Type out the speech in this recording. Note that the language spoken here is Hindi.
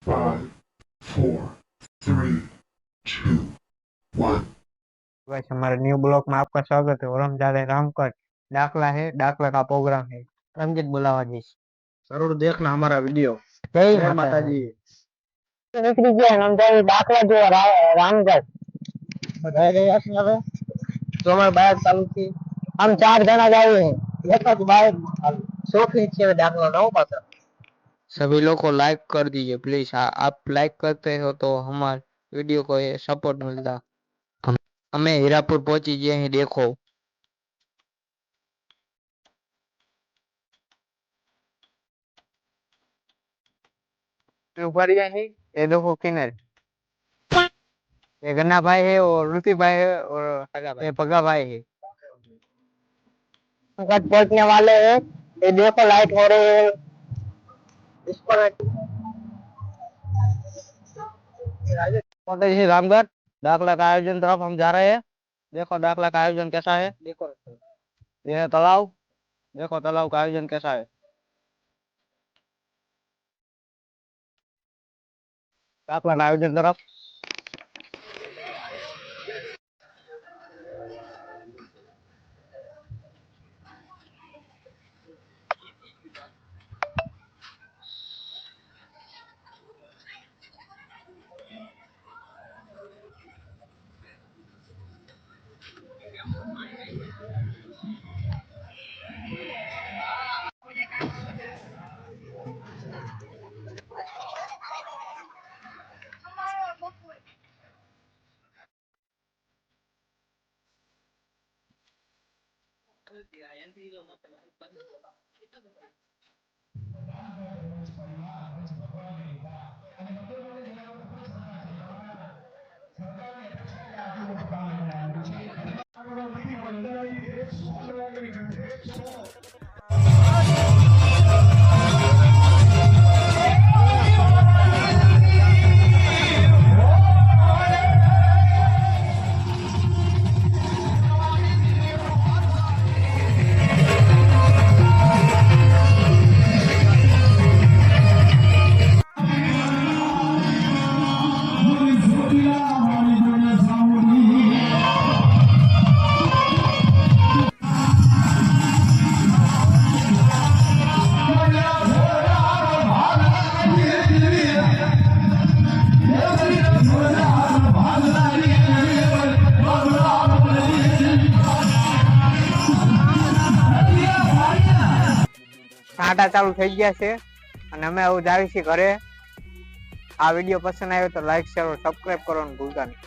5, 4, 3, 2, 1. गाइस हमारे न्यू ब्लॉग में आपका स्वागत है। और हम जा रहे हैं रामगढ़। दाखला है, दाखला का प्रोग्राम है। रमजीत बुलावा जी, जरूर देखना हमारा वीडियो। जय जय माता माता दी। जी। तो निकली गया हम जा दाखला जो रामगढ़ बताया गया आपने હવે तो हमारे बाइक चालू थी। हम 4 जना जाए हैं। एक જ બાઈક शौक नीचे में दाखला ना हो पाता। सभी लोग को लाइक कर दीजिए प्लीज। आप लाइक करते हो तो हमारे वीडियो को ये सपोर्ट मिलता। हमें हीरापुर पहुंची गए हैं, देखो। ऊपर गए हैं, ये देखो किनारे। ये गन्ना भाई है और रुति भाई है और ये पगा भाई है। संकट पहुंचने वाले हैं। ये देखो लाइट हो रही है इस पर। रामगढ़ दाखला का आयोजन तरफ हम जा रहे हैं। देखो दाखला का आयोजन कैसा है। देखो ये है तालाब। देखो तालाब का आयोजन कैसा है। दाखला का आयोजन तरफ છાંટા ચાલુ થઈ ગયા છે અને અમે હવે જાવી છીએ ઘરે। આ વિડીયો પસંદ આવ્યો તો લાઈક શેર और सब्सक्राइब કરવાનું ભૂલતા નહીં।